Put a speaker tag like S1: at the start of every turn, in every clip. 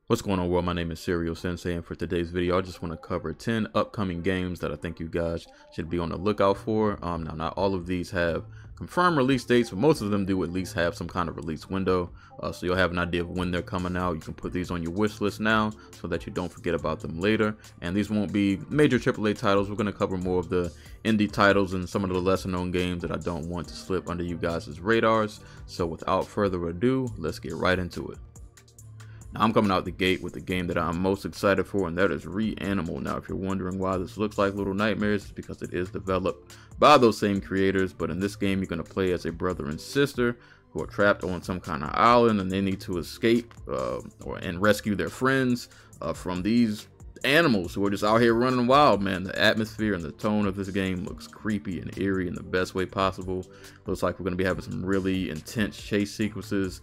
S1: What's going on, world? My name is Serial Sensei, and for today's video I just want to cover 10 upcoming games that I think you guys should be on the lookout for. Now not all of these have confirmed release dates, but most of them do at least have some kind of release window, so you'll have an idea of when they're coming out. You can put these on your wish list now so that you don't forget about them later. And these won't be major AAA titles. We're going to cover more of the indie titles and some of the lesser known games that I don't want to slip under you guys' radars. So without further ado, let's get right into it. Now, I'm coming out the gate with the game that I'm most excited for, and that is Reanimal. Now, if you're wondering why this looks like Little Nightmares, it's because it is developed by those same creators. But in this game, you're going to play as a brother and sister who are trapped on some kind of island, and they need to escape and rescue their friends from these animals who are just out here running wild, man. The atmosphere and the tone of this game looks creepy and eerie in the best way possible. Looks like we're going to be having some really intense chase sequences.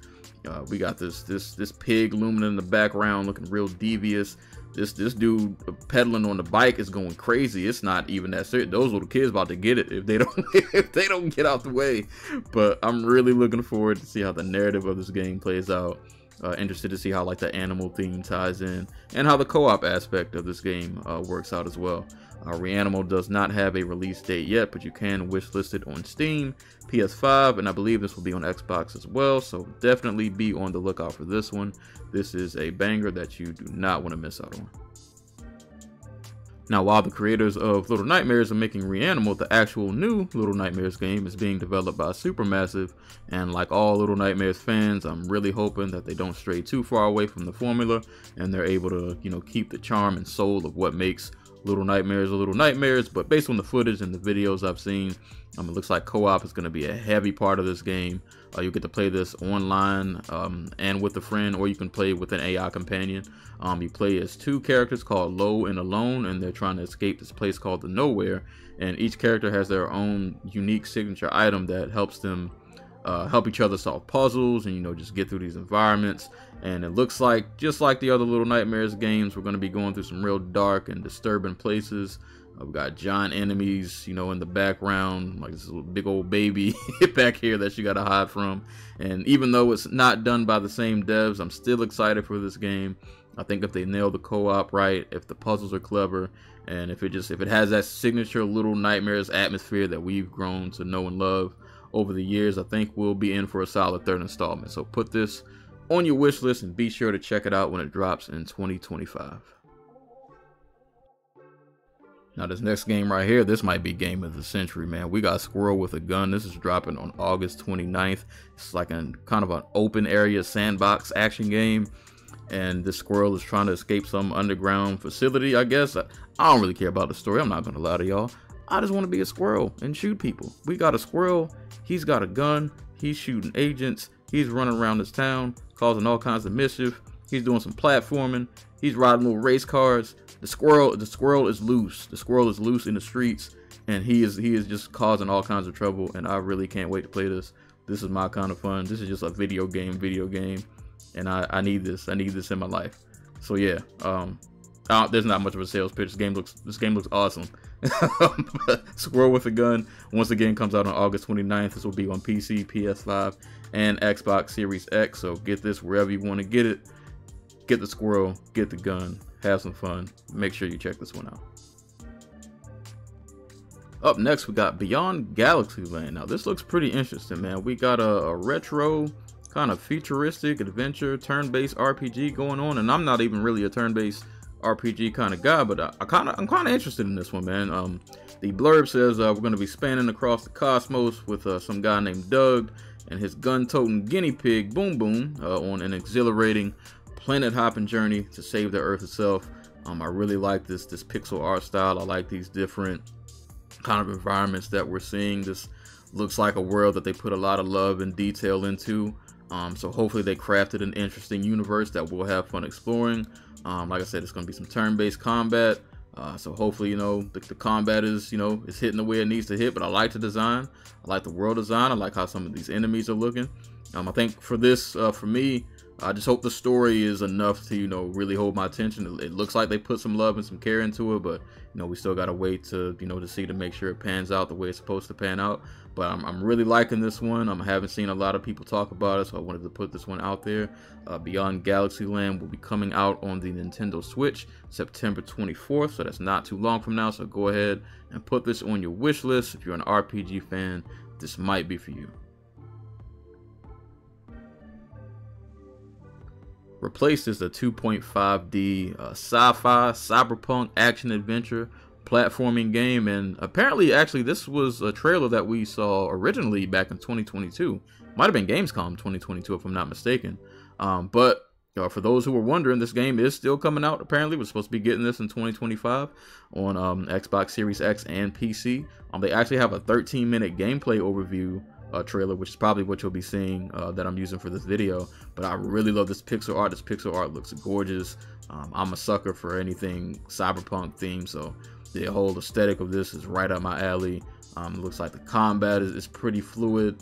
S1: We got this pig looming in the background, looking real devious. This dude pedaling on the bike is going crazy. It's not even that serious. Those little kids about to get it if they don't if they don't get out the way. But I'm really looking forward to see how the narrative of this game plays out. Interested to see how like the animal theme ties in and how the co-op aspect of this game works out as well. Reanimal does not have a release date yet, but you can wishlist it on Steam, PS5, and I believe this will be on Xbox as well, so definitely be on the lookout for this one. This is a banger that you do not want to miss out on. Now, while the creators of Little Nightmares are making Reanimal, the actual new Little Nightmares game is being developed by Supermassive, and like all Little Nightmares fans, I'm really hoping that they don't stray too far away from the formula and they're able to, keep the charm and soul of what makes Little Nightmares are Little Nightmares. But based on the footage and the videos I've seen, it looks like co-op is going to be a heavy part of this game. You get to play this online and with a friend, or you can play with an AI companion. You play as two characters called Low and Alone, and they're trying to escape this place called the Nowhere. And each character has their own unique signature item that helps them help each other solve puzzles and just get through these environments. And it looks like, just like the other Little Nightmares games, we're going to be going through some real dark and disturbing places. We've got giant enemies, in the background, like this little big old baby back here that you got to hide from. And even though it's not done by the same devs, I'm still excited for this game. I think if they nail the co-op right, if the puzzles are clever, and if it has that signature Little Nightmares atmosphere that we've grown to know and love over the years, I think we'll be in for a solid third installment. So put this on your wish list and be sure to check it out when it drops in 2025. Now this next game right here, this might be game of the century, man. We got Squirrel With A Gun. This is dropping on August 29th. It's like kind of an open area sandbox action game. And this squirrel is trying to escape some underground facility, I guess. I don't really care about the story. I'm not going to lie to y'all. I just want to be a squirrel and shoot people. We got a squirrel. He's got a gun. He's shooting agents. He's running around this town, causing all kinds of mischief. He's doing some platforming. He's riding little race cars. The squirrel is loose. The squirrel is loose in the streets, and he is just causing all kinds of trouble. And I really can't wait to play this. This is my kind of fun. This is just a video game, and I need this. I need this in my life. So yeah, there's not much of a sales pitch. This game looks awesome. Squirrel With A Gun once again comes out on August 29th. This will be on PC, PS5, and Xbox Series X. So get this wherever you want to get it. Get the squirrel, get the gun, have some fun. Make sure you check this one out. Up next, we got Beyond Galaxyland. Now this looks pretty interesting, man. We got a retro kind of futuristic adventure turn-based RPG going on, and I'm not even really a turn-based RPG kind of guy, but I'm kind of interested in this one, man. The blurb says we're going to be spanning across the cosmos with some guy named Doug and his gun-toting guinea pig Boom Boom on an exhilarating planet-hopping journey to save the Earth itself. I really like this pixel art style. I like these different kind of environments that we're seeing. This looks like a world that they put a lot of love and detail into. So hopefully they crafted an interesting universe that we'll have fun exploring. Like I said, it's going to be some turn-based combat. So hopefully, the combat is hitting the way it needs to hit. But I like the design. I like the world design. I like how some of these enemies are looking. I think for this, for me, I just hope the story is enough to, you know, really hold my attention. It looks like they put some love and some care into it, but, you know, we still got to wait to, you know, to see, to make sure it pans out the way it's supposed to pan out. But I'm really liking this one. I haven't seen a lot of people talk about it, so I wanted to put this one out there. Beyond Galaxyland will be coming out on the Nintendo Switch September 24th, so that's not too long from now. So go ahead and put this on your wish list. If you're an RPG fan, this might be for you. Replaced is the 2.5D sci-fi cyberpunk action adventure platforming game, and apparently actually this was a trailer that we saw originally back in 2022. Might have been Gamescom 2022 if I'm not mistaken. But for those who were wondering, this game is still coming out. Apparently we're supposed to be getting this in 2025 on Xbox Series X and PC. They actually have a 13-minute gameplay overview trailer, which is probably what you'll be seeing that I'm using for this video. But I really love this pixel art. This pixel art looks gorgeous. I'm a sucker for anything cyberpunk themed, so the whole aesthetic of this is right up my alley. It looks like the combat is pretty fluid.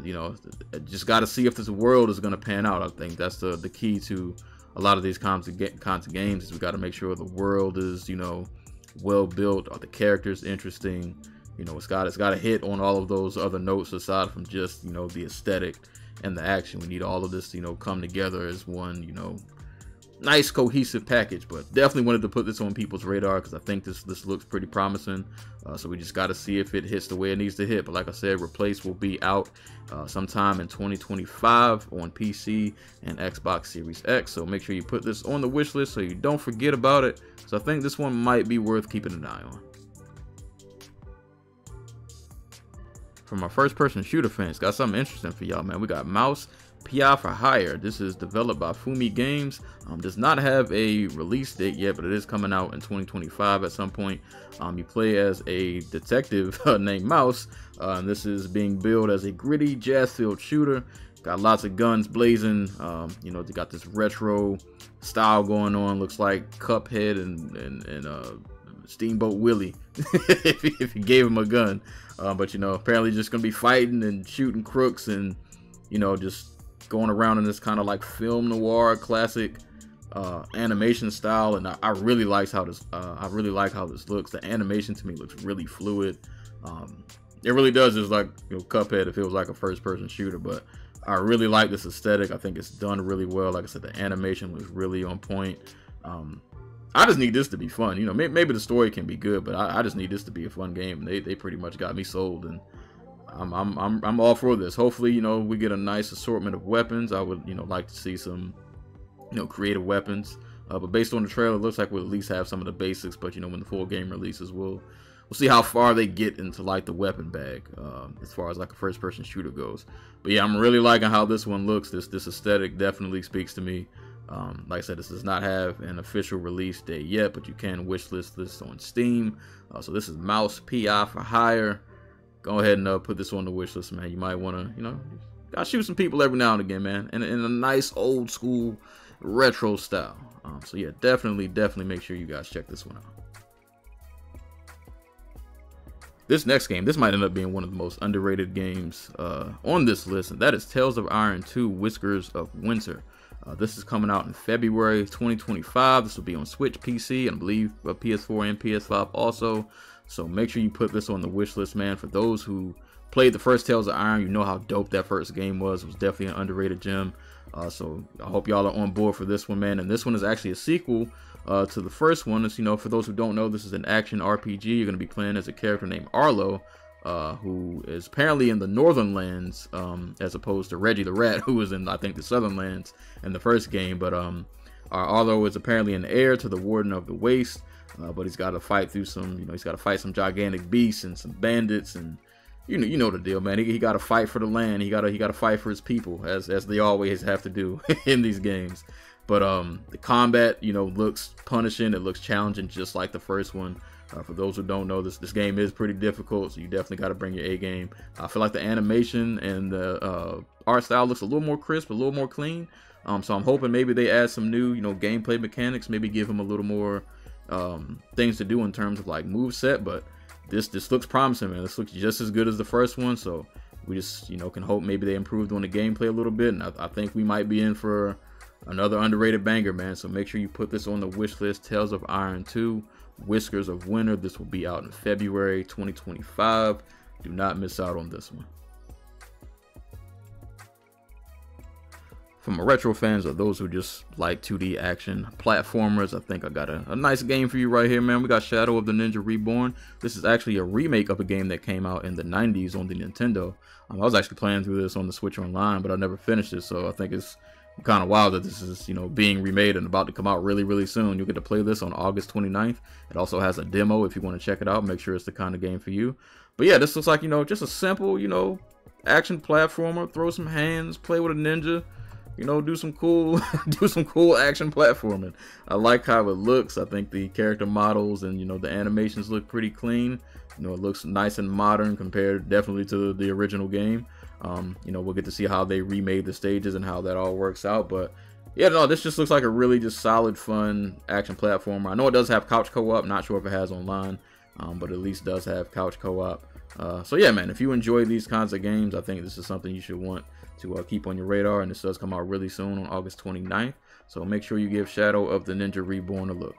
S1: You know, just got to see if this world is going to pan out. I think that's the key to a lot of these kinds of games, is we got to make sure the world is, you know, well built, are the characters interesting. You know, it's got to hit on all of those other notes aside from just, you know, the aesthetic and the action. We need all of this to, you know, come together as one, you know, nice cohesive package. But definitely wanted to put this on people's radar because I think this looks pretty promising. So we just got to see if it hits the way it needs to hit. But like I said, Replace will be out sometime in 2025 on PC and Xbox Series X. So make sure you put this on the wish list so you don't forget about it. So I think this one might be worth keeping an eye on. For my first-person shooter fans, got something interesting for y'all, man. We got Mouse PI for Hire. This is developed by Fumi Games. Does not have a release date yet, but it is coming out in 2025 at some point. You play as a detective named Mouse. And this is being billed as a gritty, jazz-filled shooter. Got lots of guns blazing. You know, they got this retro style going on. Looks like Cuphead and Steamboat Willie if you gave him a gun. But you know, apparently just gonna be fighting and shooting crooks and, you know, just going around in this kind of like film noir classic animation style. And I really like how this looks. The animation to me looks really fluid. It really does. It's like, you know, Cuphead, it feels like a first-person shooter, but I really like this aesthetic. I think it's done really well. Like I said, the animation was really on point. I just need this to be fun. You know, maybe the story can be good, but I just need this to be a fun game. They pretty much got me sold, and I'm all for this. Hopefully, you know, we get a nice assortment of weapons. I would, you know, like to see some, you know, creative weapons. But based on the trailer, it looks like we'll at least have some of the basics. But you know, when the full game releases, we'll see how far they get into like the weapon bag as far as like a first-person shooter goes. But yeah, I'm really liking how this one looks. This aesthetic definitely speaks to me. Like I said, this does not have an official release date yet, but you can wishlist this on Steam. So this is Mouse PI for Hire. Go ahead and put this on the wish list, man. You might want to, you know, gotta shoot some people every now and again, man, in a nice old school retro style. So yeah, definitely make sure you guys check this one out. This next game, this might end up being one of the most underrated games on this list, and that is Tales of Iron 2 Whiskers of Winter. This is coming out in February 2025. This will be on Switch, PC, and I believe PS4 and PS5 also. So make sure you put this on the wish list, man. For those who played the first Tales of Iron, you know how dope that first game was. It was definitely an underrated gem. So I hope y'all are on board for this one, man. And this one is actually a sequel to the first one. It's, you know, for those who don't know, this is an action RPG. You're going to be playing as a character named Arlo, who is apparently in the Northern Lands, as opposed to Reggie the Rat, who was in, I think, the Southern Lands in the first game. But Arlo is apparently an heir to the Warden of the Waste, but he's got to fight through some, you know, he's got to fight some gigantic beasts and some bandits, and you know the deal, man. He got to fight for the land. He got to fight for his people, as they always have to do in these games. But the combat, you know, looks punishing. It looks challenging, just like the first one. For those who don't know, this game is pretty difficult, so you definitely got to bring your A game. I feel like the animation and the art style looks a little more crisp, a little more clean. So I'm hoping maybe they add some new, you know, gameplay mechanics. Maybe give them a little more things to do in terms of like move set. But this looks promising, man. This looks just as good as the first one. So we just, you know, can hope maybe they improved on the gameplay a little bit, and I think we might be in for another underrated banger, man. So make sure you put this on the wish list. Tales of Iron 2, Whiskers of Winter. This will be out in February 2025. Do not miss out on this one. For my retro fans or those who just like 2D action platformers, I think I got a nice game for you right here, man. We got Shadow of the Ninja Reborn. This is actually a remake of a game that came out in the 90s on the Nintendo. I was actually playing through this on the Switch Online, but I never finished it, so I think it's kind of wild that this is, you know, being remade and about to come out really soon. You'll get to play this on August 29th. It also has a demo if you want to check it out. Make sure it's the kind of game for you. But yeah, this looks like, you know, just a simple, you know, action platformer. Throw some hands, play with a ninja. You know, do some cool action platforming. I like how it looks. I think the character models and, you know, the animations look pretty clean. You know, it looks nice and modern compared definitely to the original game. You know, we'll get to see how they remade the stages and how that all works out. But yeah, no, this just looks like a really just solid, fun action platformer. I know it does have couch co-op. Not sure if it has online, but at least does have couch co-op. So yeah, man, if you enjoy these kinds of games, I think this is something you should want to keep on your radar, and this does come out really soon on August 29th. So make sure you give Shadow of the Ninja Reborn a look.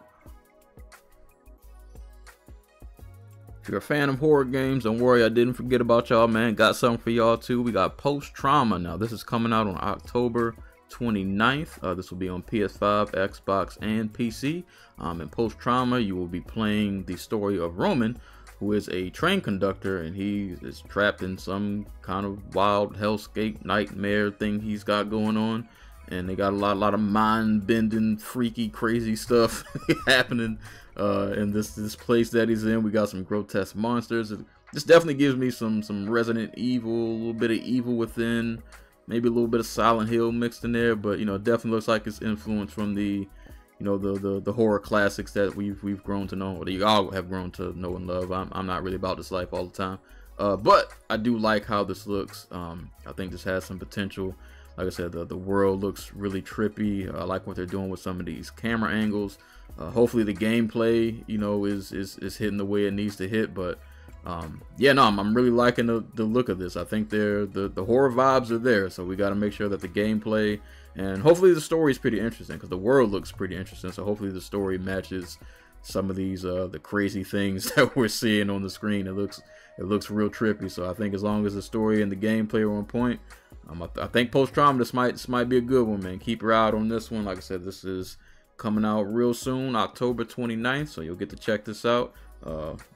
S1: If you're a fan of horror games, don't worry, I didn't forget about y'all, man. Got something for y'all too. We got Post Trauma. Now this is coming out on October 29th. This will be on PS5, Xbox, and PC. In Post Trauma, you will be playing the story of Roman, who is a train conductor, and he is trapped in some kind of wild hellscape nightmare thing he's got going on. And they got a lot of mind-bending, freaky, crazy stuff happening in this place that he's in. We got some grotesque monsters. This definitely gives me some Resident Evil, a little bit of Evil Within, maybe a little bit of Silent Hill mixed in there. But, you know, it definitely looks like it's influenced from the, you know, the horror classics that we've grown to know, or that you all have grown to know and love. I'm not really about this life all the time, but I do like how this looks. I think this has some potential. Like I said, the world looks really trippy. I like what they're doing with some of these camera angles. Hopefully the gameplay, you know, is hitting the way it needs to hit. But yeah, no, I'm really liking the look of this. I think the horror vibes are there, so we got to make sure that the gameplay and hopefully the story is pretty interesting, because the world looks pretty interesting. So hopefully the story matches some of these the crazy things that we're seeing on the screen. It looks real trippy. So I think as long as the story and the gameplay are on point, I think Post Trauma, this might be a good one, man. Keep your eye out on this one. Like I said, this is coming out real soon, October 29th. So you'll get to check this out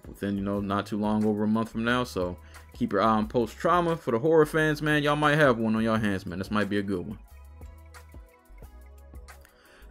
S1: within, you know, not too long, over a month from now. So keep your eye on Post Trauma. For the horror fans, man, y'all might have one on your hands, man. This might be a good one.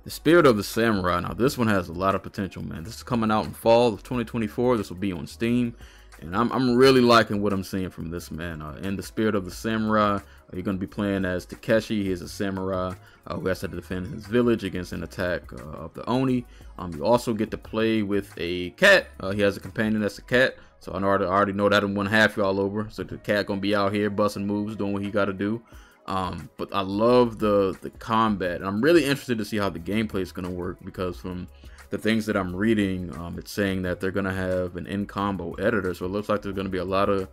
S1: The Spirit of the Samurai. Now this one has a lot of potential, man. This is coming out in fall of 2024. This will be on Steam, and I'm really liking what I'm seeing from this, man. In The Spirit of the Samurai, you're going to be playing as Takeshi. He is a samurai who has to defend his village against an attack of the Oni. You also get to play with a cat. He has a companion that's a cat, so I already know that in one half y'all over. So the cat gonna be out here busting moves, doing what he got to do. But I love the combat, and I'm really interested to see how the gameplay is going to work, because from the things that I'm reading, it's saying that they're going to have an in-combo editor, so it looks like there's going to be a lot of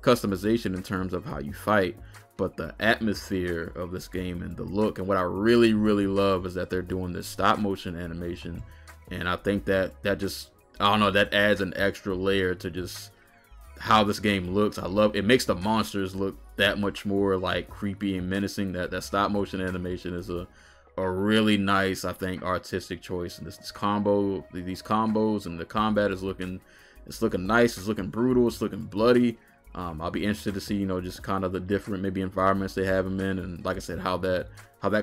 S1: customization in terms of how you fight. But the atmosphere of this game and the look, and what I really love, is that they're doing this stop motion animation, and I think that just, I don't know, that adds an extra layer to just how this game looks. I love it. Makes the monsters look that much more like creepy and menacing. That stop motion animation is a really nice, I think, artistic choice. And this combo, these combos, and the combat is looking nice. It's looking brutal. It's looking bloody. I'll be interested to see, you know, just kind of the different maybe environments they have them in, and like I said, how that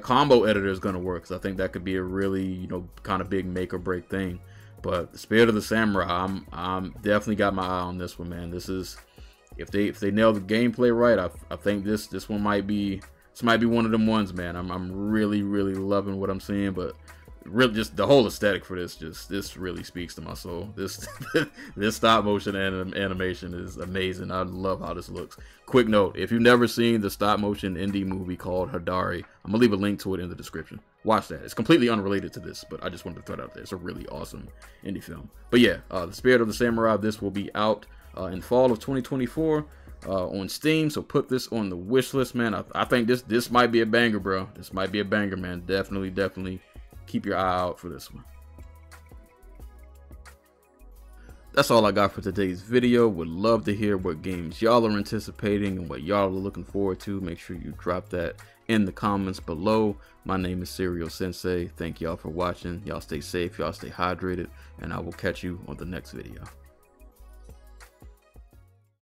S1: combo editor is going to work, because I think that could be a really, you know, kind of big make or break thing. But The Spirit of the Samurai, I'm definitely got my eye on this one, man. This is, if they nail the gameplay right, I think this one might be one of them ones, man. I'm really loving what I'm seeing, but really just the whole aesthetic for this really speaks to my soul. This stop motion animation is amazing. I love how this looks. Quick note, if you've never seen the stop motion indie movie called Hadari, I'm gonna leave a link to it in the description. Watch that. It's completely unrelated to this, but I just wanted to throw it out there. It's a really awesome indie film. But yeah, The Spirit of the Samurai, this will be out in fall of 2024. on Steam. So put this on the wish list, man. I think this might be a banger, bro. This might be a banger, man. Definitely keep your eye out for this one. That's all I got for today's video. Would love to hear what games y'all are anticipating and what y'all are looking forward to. Make sure you drop that in the comments below. My name is Serial Sensei. Thank y'all for watching. Y'all stay safe, y'all stay hydrated, and I will catch you on the next video.